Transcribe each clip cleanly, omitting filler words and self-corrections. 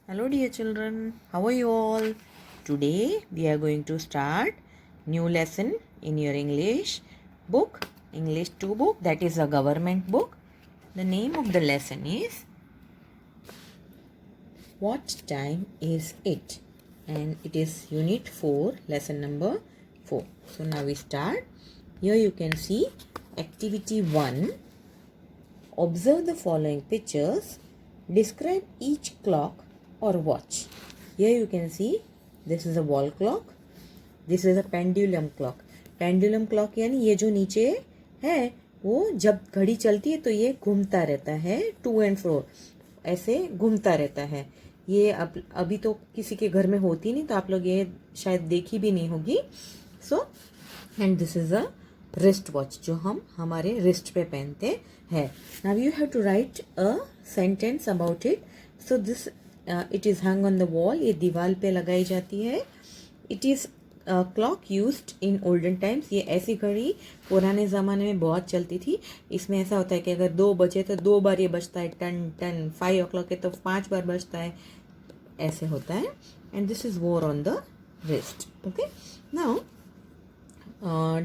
Hello dear children, how are you all? Today we are going to start new lesson in your English book, English 2 book, that is a government book. The name of the lesson is What Time Is It? And it is unit 4, lesson number 4. So now we start. Here you can see activity 1. Observe the following pictures. Describe each clock or watch. Here you can see this is a wall clock. This is a pendulum clock. Pendulum clock यानी ये जो नीचे है वो जब घड़ी चलती है तो ये घूमता रहता है, टू एंड फ्रो ऐसे घूमता रहता है. ये अभी तो किसी के घर में होती नहीं, तो आप लोग ये शायद देखी भी नहीं होगी. So and this is a wrist watch जो हम हमारे रिस्ट पे पहनते हैं. Now you have to write a sentence about it. So this it is hung on the wall. ये दीवार पे लगाई जाती है. It is clock used in olden times. ये ऐसी घड़ी पुराने ज़माने में बहुत चलती थी. इसमें ऐसा होता है कि अगर 2 बजे तो 2 बार ये बजता है, टन टन. 5 o'clock है तो 5 बार बजता है, ऐसे होता है. एंड दिस इज वोर on the wrist. Okay, now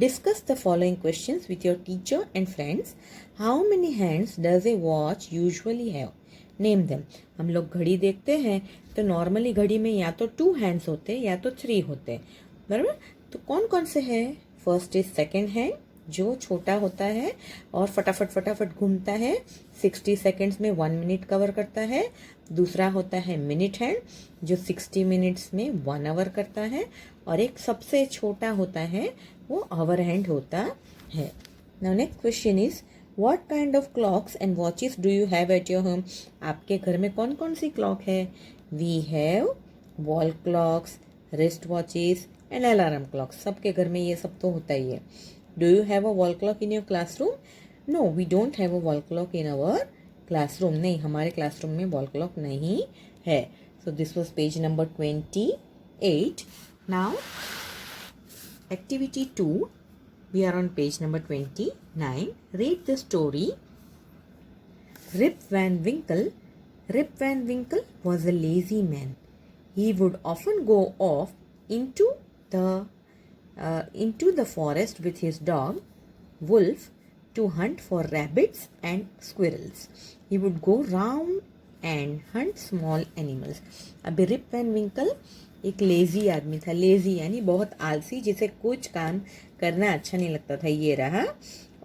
discuss the following questions with your teacher and friends. How many hands does a watch usually have? Name them. हम लोग घड़ी देखते हैं तो नॉर्मली घड़ी में या तो 2 हैंड्स होते हैं या तो 3 होते हैं, बराबर. तो कौन कौन से हैं? फर्स्ट इज सेकेंड हैंड जो छोटा होता है और फटाफट फटाफट घूमता है. 60 सेकेंड्स में 1 मिनट कवर करता है. दूसरा होता है मिनट हैंड जो 60 मिनट्स में 1 आवर करता है. और एक सबसे छोटा होता है वो आवर हैंड होता है. Now next question is what kind of clocks and watches do you have at your home? आपके घर में कौन कौन सी क्लॉक है? We have wall clocks, wrist watches and alarm clocks. सबके घर में ये सब तो होता ही है. Do you have a wall clock in your classroom? No, we don't have a wall clock in our classroom. नहीं, हमारे क्लासरूम में वॉल क्लॉक नहीं है. So this was page number 28. Now activity 2, we are on page number 29. Read the story. Rip Van Winkle. Rip Van Winkle was a lazy man. He would often go off into the forest with his dog Wolf to hunt for rabbits and squirrels. He would go round and hunt small animals. अभी rib Van विंकल एक lazy आदमी था. Lazy यानी बहुत आलसी, जिसे कुछ काम करना अच्छा नहीं लगता था. ये रहा.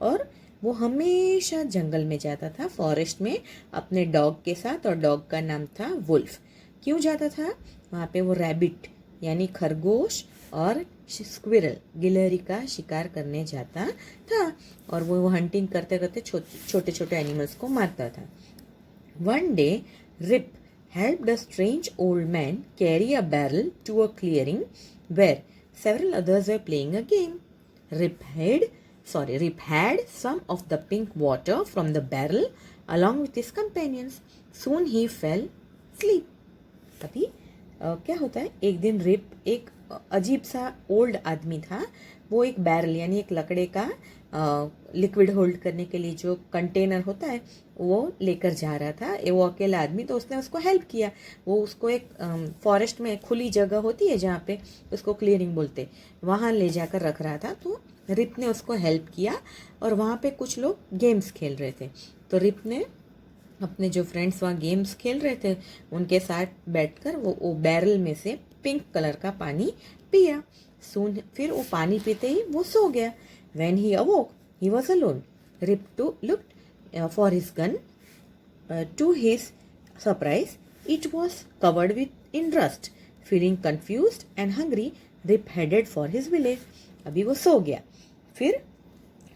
और वो हमेशा जंगल में जाता था, फॉरेस्ट में, अपने डॉग के साथ. और डॉग का नाम था वुल्फ. क्यों जाता था वहाँ पे? वो रैबिट यानी खरगोश और स्क्विरल गिलहरी का शिकार करने जाता था. और वो हंटिंग करते करते छोटे छोटे एनिमल्स को मारता था. One day Rip helped a strange old man carry a barrel to a clearing where several others were playing a game. Rip had some of the pink water from the barrel along with his companions. Soon he fell asleep. अभी क्या होता है, एक दिन rib एक अजीब सा old आदमी था. वो एक बैरल यानी एक लकड़े का लिक्विड होल्ड करने के लिए जो कंटेनर होता है वो लेकर जा रहा था. वो अकेला आदमी, तो उसने उसको हेल्प किया. वो उसको एक फॉरेस्ट में खुली जगह होती है जहाँ पे उसको क्लियरिंग बोलते, वहाँ ले जाकर रख रहा था. तो रिप ने उसको हेल्प किया और वहाँ पे कुछ लोग गेम्स खेल रहे थे. तो रिप ने अपने जो फ्रेंड्स वहाँ गेम्स खेल रहे थे उनके साथ बैठकर वो बैरल में से पिंक कलर का पानी पिया. सून फिर वो पानी पीते ही वो सो गया. When he awoke, he was alone. Rip looked for his gun. To his surprise, it was covered in rust. Feeling confused and hungry, Rip headed for his village. अभी वो सो गया. फिर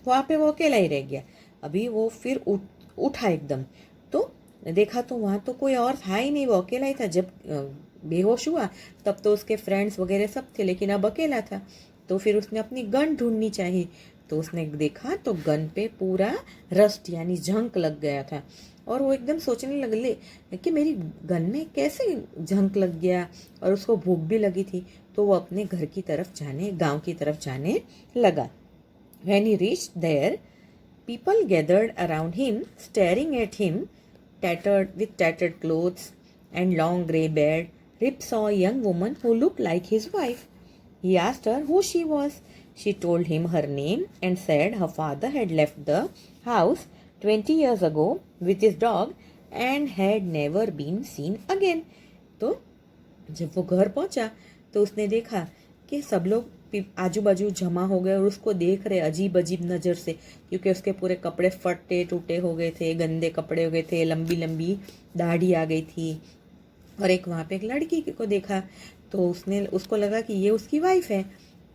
वहाँ पे वो अकेला ही रह गया. अभी वो फिर उठा एकदम, तो देखा तो वहाँ तो कोई और था ही नहीं, वो अकेला ही था. जब बेहोश हुआ तब तो उसके फ्रेंड्स वगैरह सब थे, लेकिन अब अकेला था. तो फिर उसने अपनी गन ढूंढनी चाहिए. तो उसने देखा तो गन पे पूरा रस्ट यानी झंक लग गया था. और वो एकदम सोचने लगे कि मेरी गन में कैसे झंक लग गया. और उसको भूख भी लगी थी, तो वो अपने घर की तरफ गांव की तरफ जाने लगा. When he reached there, people gathered around him, staring at him, tattered clothes, and long grey beard, Rip saw a young woman who looked like his wife. He asked her who she was. She told him her name and said her father had left the house 20 years ago with his dog and had never been seen again. तो जब वो घर पहुंचा तो उसने देखा कि सब लोग आजू बाजू जमा हो गए और उसको देख रहे अजीब अजीब नज़र से, क्योंकि उसके पूरे कपड़े फटे टूटे हो गए थे, गंदे कपड़े हो गए थे, लंबी लंबी दाढ़ी आ गई थी। और एक वहाँ पे एक लड़की को देखा तो उसको लगा कि ये उसकी वाइफ है,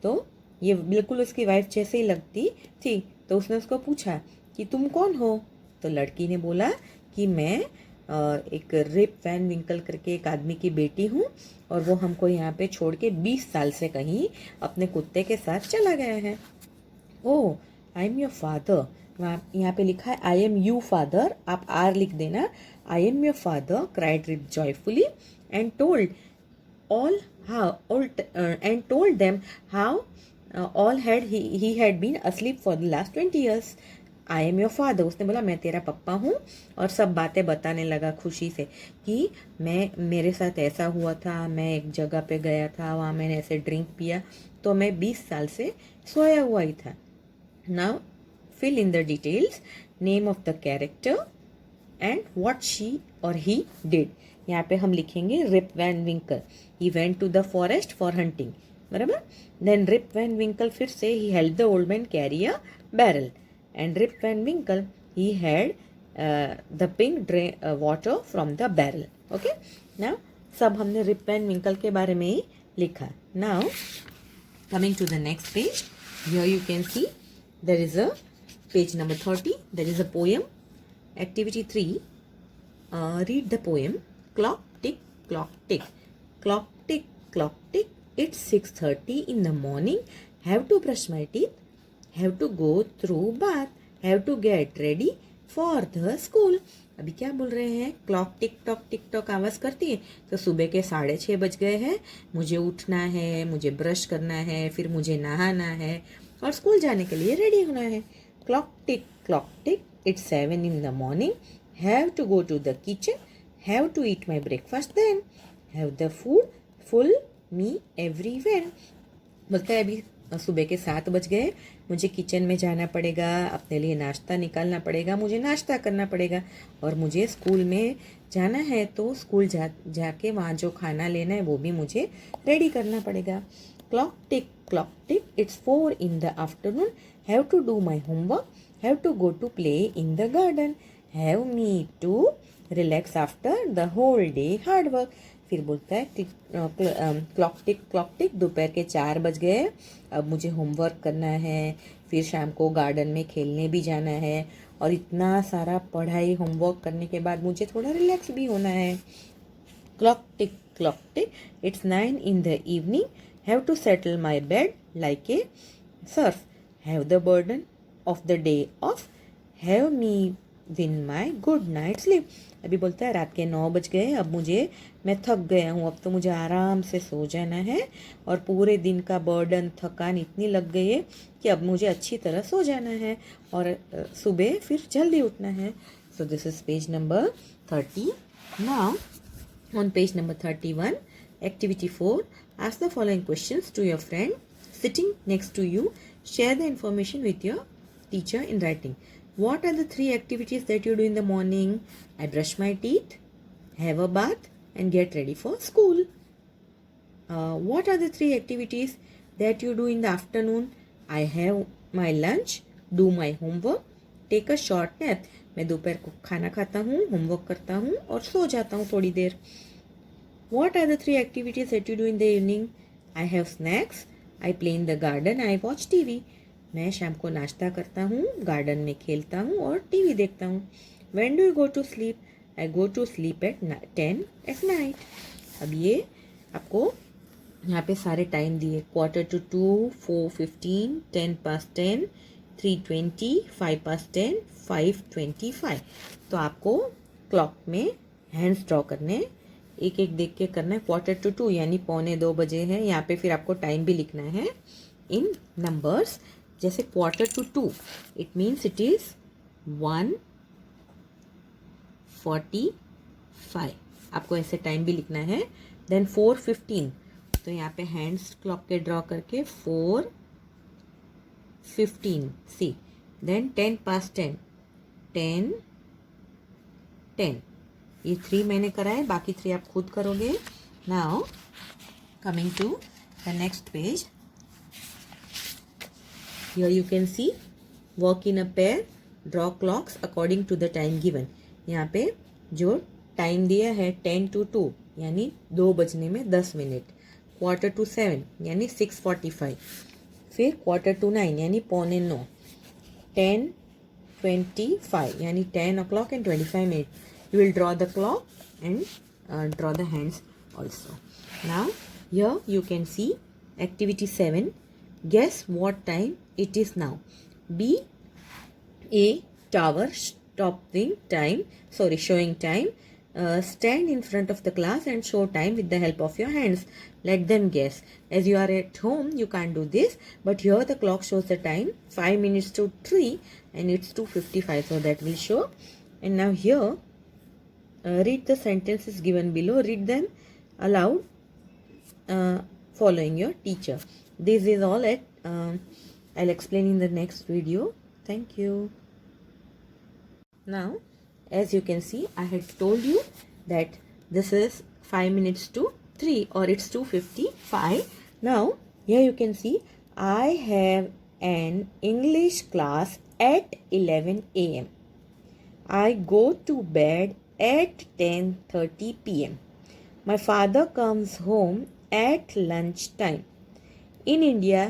तो ये बिल्कुल उसकी वाइफ जैसे ही लगती थी। तो उसने उसको पूछा कि तुम कौन हो? तो लड़की ने बोला कि मैं एक रिप वैन विंकल करके एक आदमी की बेटी हूँ और वो हमको यहाँ पे छोड़ के 20 साल से कहीं अपने कुत्ते के साथ चला गया है। Oh, I am your father. वहाँ यहाँ पे लिखा है आई एम यू फादर, आप आर लिख देना। आई एम योर फादर, cried Rip joyfully and told them how all had he had been asleep for the last 20 years. I am your father, उसने बोला मैं तेरा पप्पा हूँ, और सब बातें बताने लगा खुशी से कि मेरे साथ ऐसा हुआ था, मैं एक जगह पे गया था, वहाँ मैंने ऐसे ड्रिंक पिया, तो मैं 20 साल से सोया हुआ ही था। Now fill in the details, name of the character and what she or he did. यहाँ पे हम लिखेंगे Rip Van Winkle, he went to the forest for hunting, बराबर। देन रिप वैन विंकल, फिर से he help the old man carry a barrel, and Rip Van Winkle, he had the pink water from the barrel. Okay, now सब हमने Rip Van Winkle के बारे में ही लिखा। Now coming to the next page, here you can see there is a page number 30, there is a poem, activity 3. Read the poem. Clock tick, clock tick, clock tick, clock tick, it's 6:30 in the morning, have to brush my teeth, have to go through bath, have to get ready for the school. अभी क्या बोल रहे हैं? Clock tick tock आवाज़ करती है, तो सुबह के 6:30 बज गए हैं, मुझे उठना है, मुझे ब्रश करना है, फिर मुझे नहाना है और स्कूल जाने के लिए रेडी होना है। Clock tick, it's 7 in the morning, have to go to the kitchen, have to eat my breakfast then, have the food full me everywhere. बोलता है अभी सुबह के 7 बज गए, मुझे किचन में जाना पड़ेगा, अपने लिए नाश्ता निकालना पड़ेगा, मुझे नाश्ता करना पड़ेगा, और मुझे स्कूल में जाना है तो स्कूल जाके वहाँ जो खाना लेना है वो भी मुझे रेडी करना पड़ेगा। Clock tick, it's 4 in the afternoon, have to do my homework, have to go to play in the garden, have me to relax after the whole day hard work. फिर बोलता है क्लॉक टिक, दोपहर के 4 बज गए, अब मुझे होमवर्क करना है, फिर शाम को गार्डन में खेलने भी जाना है, और इतना सारा पढ़ाई होमवर्क करने के बाद मुझे थोड़ा रिलैक्स भी होना है। Clock tick, it's 9 in the evening, have to settle my bed like a surf, have the burden of the day off, have me win my good night sleep. अभी बोलता है रात के 9 बज गए, अब मैं थक गया हूँ, अब तो मुझे आराम से सो जाना है, और पूरे दिन का बर्डन थकान इतनी लग गई है कि अब मुझे अच्छी तरह सो जाना है और सुबह फिर जल्दी उठना है। So this is page number 30. Now on page number 31, activity 4, ask the following questions to your friend sitting next to you, share the information with your teacher in writing. What are the 3 activities that you do in the morning? I brush my teeth, have a bath, and get ready for school. What are the 3 activities that you do in the afternoon? I have my lunch, do my homework, take a short nap. मैं दोपहर को खाना खाता हूँ, homework करता हूँ और सो जाता हूँ थोड़ी देर. What are the 3 activities that you do in the evening? I have snacks, I play in the garden, I watch TV. मैं शाम को नाश्ता करता हूँ, गार्डन में खेलता हूँ और टीवी देखता हूँ. When do you go to sleep? I go to sleep at 10 at night. अब ये आपको यहाँ पे सारे टाइम दिए, 1:45, 4:15, 10:10, 3:20, 5:10, 5:25. तो आपको क्लॉक में हैंड्स ड्रॉ करने, एक एक देख के करना है. 1:45 यानी 1:45 बजे है, यहाँ पे फिर आपको टाइम भी लिखना है इन नंबर्स. जैसे 1:45, इट मीन्स इट इज 1:45. आपको ऐसे टाइम भी लिखना है. देन 4:15, तो यहाँ पे हैंड्स क्लॉक के ड्रॉ करके 4:15 सी. देन 10:10, 10:10. ये 3 मैंने कराए, बाकी 3 आप खुद करोगे. Now coming to the next page. Here you can see work in a pair, draw clocks according to the time given. यहाँ पे जो टाइम दिया है 10 to 2 यानी 2 बजने में 10 मिनट, 7:15 यानी 6:45, फिर 8:45 यानी 8:45, 10:25 यानी 10 o'clock and 25 minutes. You will draw the clock and draw the hands also. Now here you can see activity 7. Guess what time it is now. B, a tower showing time. Stand in front of the class and show time with the help of your hands. Let them guess. As you are at home, you can't do this, but here the clock shows the time 5 minutes to 3 and it's 2:55, so that will show. And now here, read the sentences given below. Read them aloud, following your teacher. This is all I'll explain in the next video. Thank you. Now, as you can see, I had told you that this is 5 minutes to 3 or it's 2:55. Now, here you can see I have an English class at 11 a.m. I go to bed at 10:30 p.m. My father comes home at lunchtime. In India,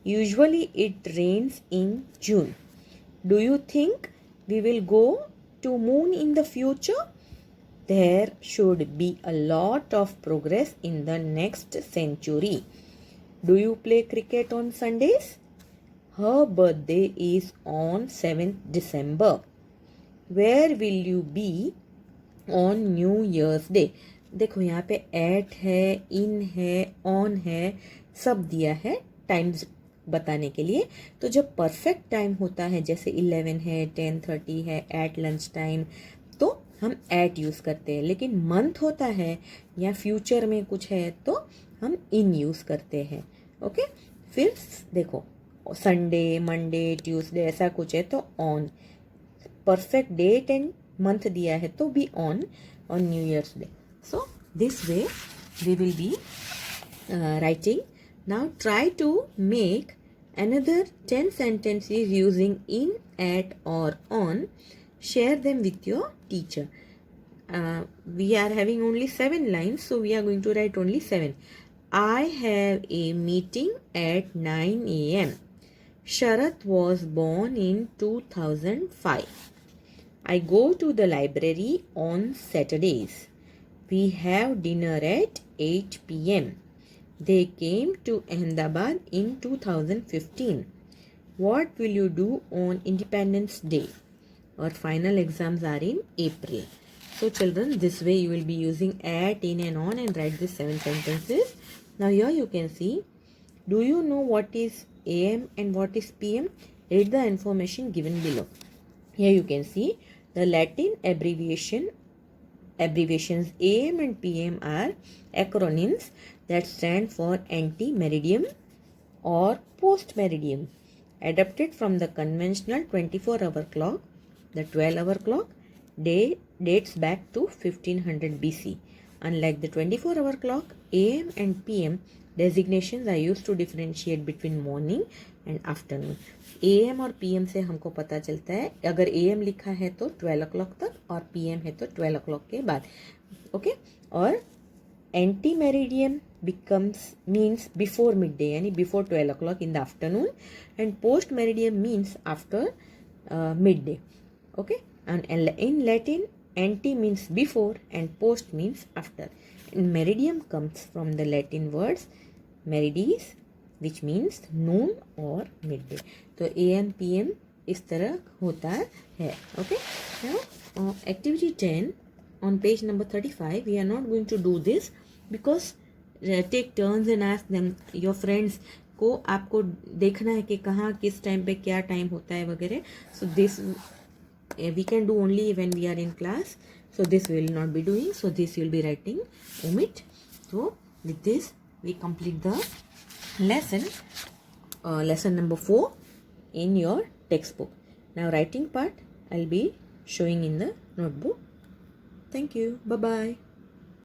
usually it rains in June. Do you think we will go to moon in the future? There should be a lot of progress in the next century. Do you play cricket on Sundays? Her birthday is on 7th December. Where will you be on New Year's Day? देखो यहाँ पे eight है, इन है, on है, सब दिया है times बताने के लिए. तो जब परफेक्ट टाइम होता है जैसे 11 है, 10:30 है, एट लंच टाइम, तो हम एट यूज़ करते हैं. लेकिन मंथ होता है या फ्यूचर में कुछ है तो हम इन यूज़ करते हैं. ओके, फिर देखो संडे, मंडे, ट्यूसडे ऐसा कुछ है तो on. Perfect date and month दिया है तो भी on New Year's Day. So this way we will be writing. Now try to make another 10 sentences using in, at or on. Share them with your teacher. We are having only 7 lines, so we are going to write only 7. I have a meeting at 9 a.m. Sharat was born in 2005. I go to the library on Saturdays. We have dinner at 8 p.m. They came to Ahmedabad in 2015. What will you do on Independence Day? Our final exams are in April. So children, this way you will be using at, in and on and write these 7 sentences. Now here you can see, do you know what is AM and what is PM? Read the information given below. Here you can see the Latin abbreviations AM and PM are acronyms that stand for ante-meridiem or post-meridiem, adapted from the conventional 24-hour clock. The 12-hour clock dates back to 1500 BC. Unlike the 24-hour clock, AM and PM designations are used to differentiate between morning and afternoon. AM और PM से हमको पता चलता है, अगर AM लिखा है तो 12 o'clock तक और PM है तो 12 o'clock के बाद. ओके, और anti meridiem means before midday यानी before 12 o'clock in the afternoon, and post meridiem means after midday. Okay, and in Latin, anti means before and post means after. And meridium comes from the Latin words meridis, which means noon or midday. तो AM PM इस तरह होता है. Okay, now activity 10 on page number 35. We are not going to do this because take turns and ask them. Your friends को आपको देखना है कि कहाँ किस टाइम पे क्या टाइम होता है वगैरह. So this we can do only when we are in class. So this we will not be doing. So this you will be writing omit. So with this we complete the lesson, lesson number 4 in your textbook. Now writing part I'll be showing in the notebook. Thank you. Bye bye.